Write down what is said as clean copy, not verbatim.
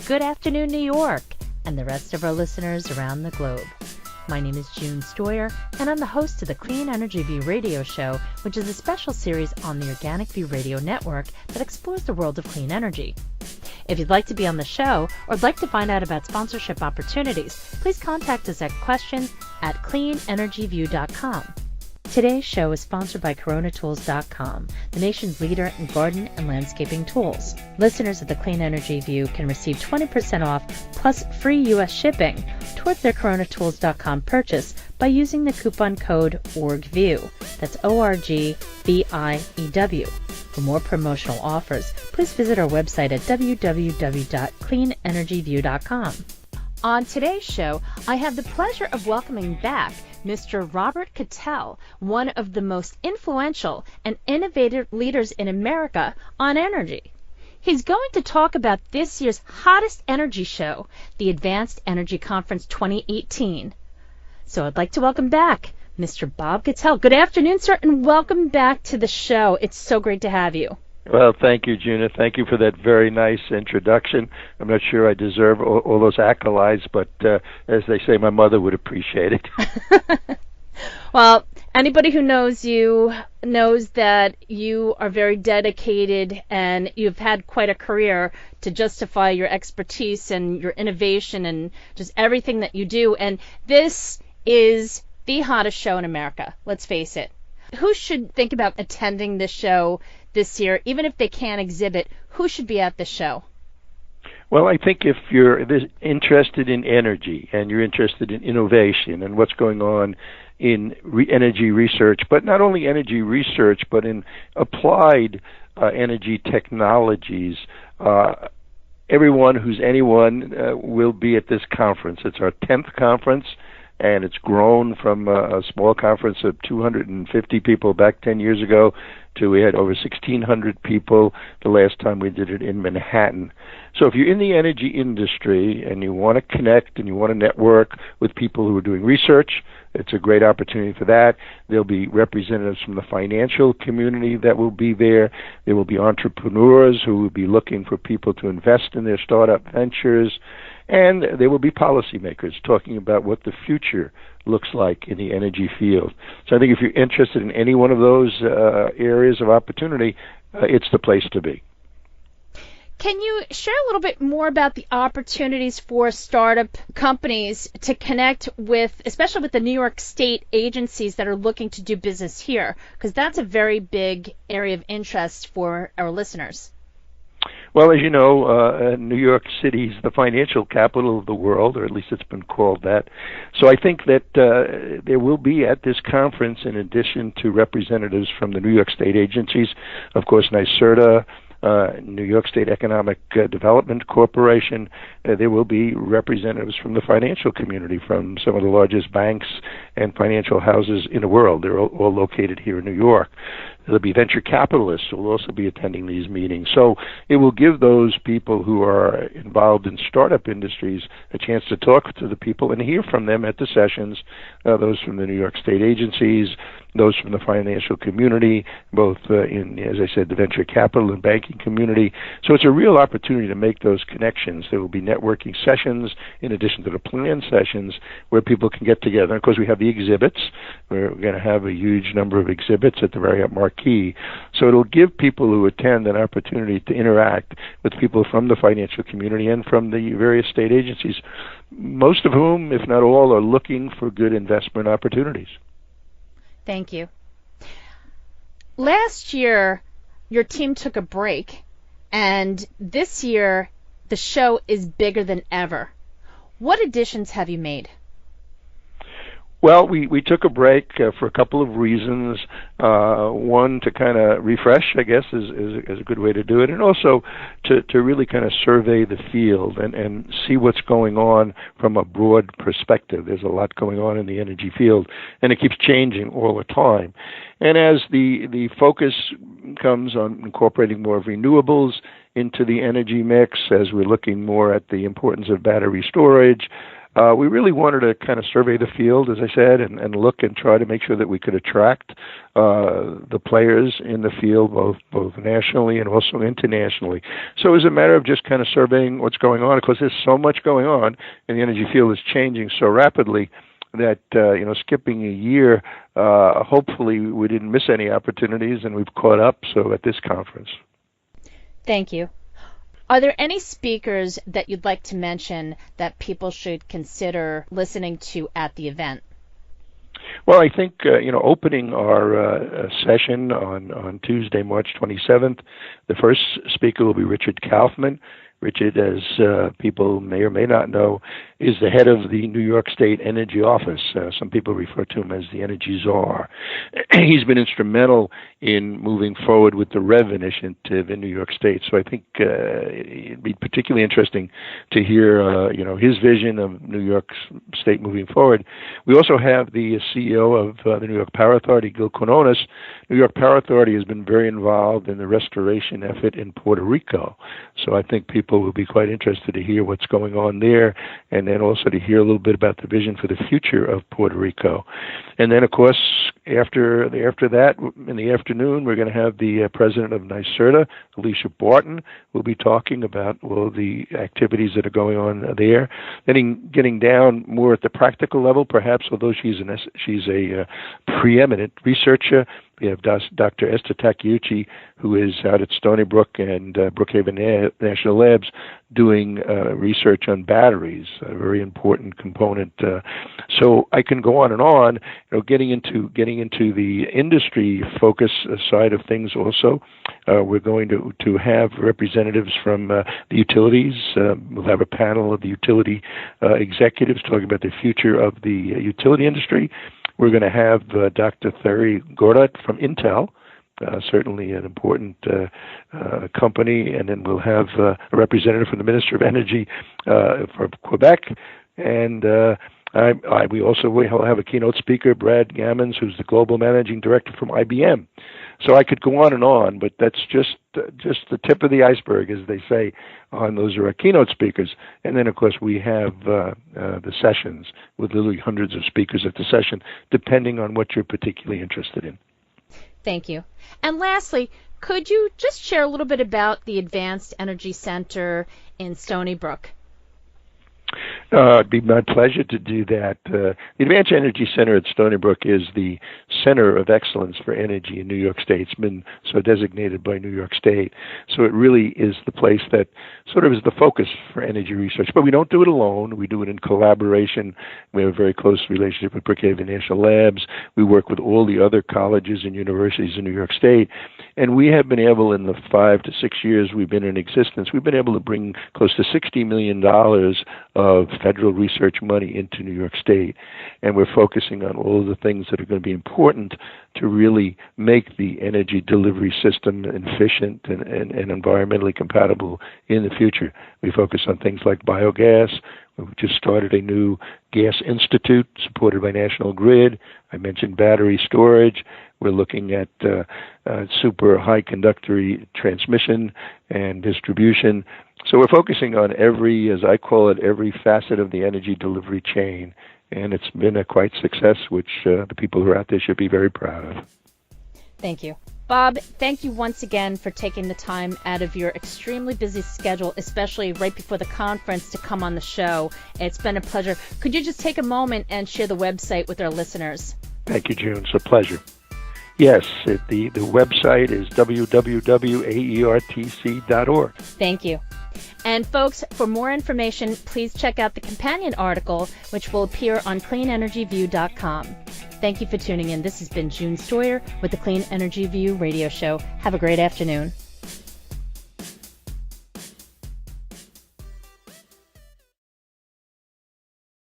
Good afternoon, New York, and the rest of our listeners around the globe. My name is June Stoyer, and I'm the host of the Clean Energy View radio show, which is a special series on the Organic View radio network that explores the world of clean energy. If you'd like to be on the show or would like to find out about sponsorship opportunities, please contact us at questions@cleanenergyview.com. Today's show is sponsored by coronatools.com, the nation's leader in garden and landscaping tools. Listeners of the Clean Energy View can receive 20% off plus free U.S. shipping towards their coronatools.com purchase by using the coupon code ORGVIEW. That's ORGVIEW. For more promotional offers, please visit our website at www.cleanenergyview.com. On today's show, I have the pleasure of welcoming back Mr. Robert Catell, one of the most influential and innovative leaders in America on energy. He's going to talk about this year's hottest energy show, the Advanced Energy Conference 2018. So I'd like to welcome back Mr. Bob Catell. Good afternoon, sir, and welcome back to the show. It's so great to have you. Well, thank you, Gina. Thank you for that very nice introduction. I'm not sure I deserve all those accolades, but as they say, my mother would appreciate it. Well, anybody who knows you knows that you are very dedicated and you've had quite a career to justify your expertise and your innovation and just everything that you do. And this is the hottest show in America, let's face it. Who should think about attending this show this year, even if they can't exhibit? Who should be at the show? Well, I think if you're interested in energy and you're interested in innovation and what's going on in energy research, but not only energy research, but in applied energy technologies, everyone who's anyone will be at this conference. It's our 10th conference, and it's grown from a small conference of 250 people back 10 years ago to we had over 1,600 people the last time we did it in Manhattan. So if you're in the energy industry and you want to connect and you want to network with people who are doing research, it's a great opportunity for that. There'll be representatives from the financial community that will be there. There will be entrepreneurs who will be looking for people to invest in their startup ventures. And there will be policymakers talking about what the future looks like in the energy field. So I think if you're interested in any one of those areas of opportunity, it's the place to be. Can you share a little bit more about the opportunities for startup companies to connect with, especially with the New York State agencies that are looking to do business here? Because that's a very big area of interest for our listeners. Well, as you know, New York City is the financial capital of the world, or at least it's been called that. So I think that there will be at this conference, in addition to representatives from the New York State agencies, of course, NYSERDA, New York State Economic Development Corporation, there will be representatives from the financial community, from some of the largest banks and financial houses in the world. They're all located here in New York. There'll be venture capitalists who will also be attending these meetings. So it will give those people who are involved in startup industries a chance to talk to the people and hear from them at the sessions, those from the New York State agencies, those from the financial community, both in, as I said, the venture capital and banking community. So it's a real opportunity to make those connections. There will be networking sessions in addition to the planned sessions where people can get together. And of course, we have the exhibits. We're going to have a huge number of exhibits at the Marriott Marquis. So it'll give people who attend an opportunity to interact with people from the financial community and from the various state agencies, most of whom, if not all, are looking for good investment opportunities. Thank you. Last year, your team took a break, and this year, the show is bigger than ever. What additions have you made? Well, we took a break for a couple of reasons. One, to kind of refresh, I guess, is a good way to do it, and also to really kind of survey the field and see what's going on from a broad perspective. There's a lot going on in the energy field, and it keeps changing all the time. And as the focus comes on incorporating more renewables into the energy mix, as we're looking more at the importance of battery storage, We really wanted to kind of survey the field, as I said, and look and try to make sure that we could attract the players in the field, both nationally and also internationally. So it was a matter of just kind of surveying what's going on. Of course, there's so much going on, and the energy field is changing so rapidly that skipping a year, hopefully we didn't miss any opportunities, and we've caught up. So at this conference. Thank you. Are there any speakers that you'd like to mention that people should consider listening to at the event? Well, I think, opening our session on Tuesday, March 27th, the first speaker will be Richard Kaufman. Richard, as people may or may not know, is the head of the New York State Energy Office. Some people refer to him as the Energy Czar. He's been instrumental in moving forward with the REV initiative in New York State. So I think it'd be particularly interesting to hear, his vision of New York State moving forward. We also have the CEO of the New York Power Authority, Gil Quinones. New York Power Authority has been very involved in the restoration effort in Puerto Rico. So I think people will be quite interested to hear what's going on there, and then also to hear a little bit about the vision for the future of Puerto Rico. And then, of course, after that, in the afternoon, we're going to have the president of NYSERDA, Alicia Barton, will be talking about all the activities that are going on there. Then getting down more at the practical level, perhaps, although she's a preeminent researcher. We have Dr. Esther Takeuchi, who is out at Stony Brook and Brookhaven National Labs doing research on batteries, a very important component. So I can go on and on, getting into the industry focus side of things also. We're going to have representatives from the utilities. We'll have a panel of the utility executives talking about the future of the utility industry. We're going to have Dr. Thierry Gordat from Intel, certainly an important company, and then we'll have a representative from the Minister of Energy for Quebec, and we also will have a keynote speaker, Brad Gammons, who's the Global Managing Director from IBM. So I could go on, but that's just the tip of the iceberg, as they say. Those are our keynote speakers. And then, of course, we have the sessions with literally hundreds of speakers at the session, depending on what you're particularly interested in. Thank you. And lastly, could you just share a little bit about the Advanced Energy Center in Stony Brook? It'd be my pleasure to do that. The Advanced Energy Center at Stony Brook is the center of excellence for energy in New York State. It's been so designated by New York State. So it really is the place that sort of is the focus for energy research. But we don't do it alone. We do it in collaboration. We have a very close relationship with Brookhaven National Labs. We work with all the other colleges and universities in New York State. And we have been able, in the 5 to 6 years we've been in existence, we've been able to bring close to $60 million of federal research money into New York State. And we're focusing on all of the things that are going to be important to really make the energy delivery system efficient and environmentally compatible in the future. We focus on things like biogas. We've just started a new gas institute supported by National Grid. I mentioned battery storage. We're looking at super high conductory transmission and distribution. So we're focusing on every, as I call it, every facet of the energy delivery chain. And it's been a quite success, which the people who are out there should be very proud of. Thank you. Bob, thank you once again for taking the time out of your extremely busy schedule, especially right before the conference, to come on the show. It's been a pleasure. Could you just take a moment and share the website with our listeners? Thank you, June. It's a pleasure. Yes, the website is www.aertc.org. Thank you. And folks, for more information, please check out the companion article, which will appear on cleanenergyview.com. Thank you for tuning in. This has been June Stoyer with the Clean Energy View radio show. Have a great afternoon.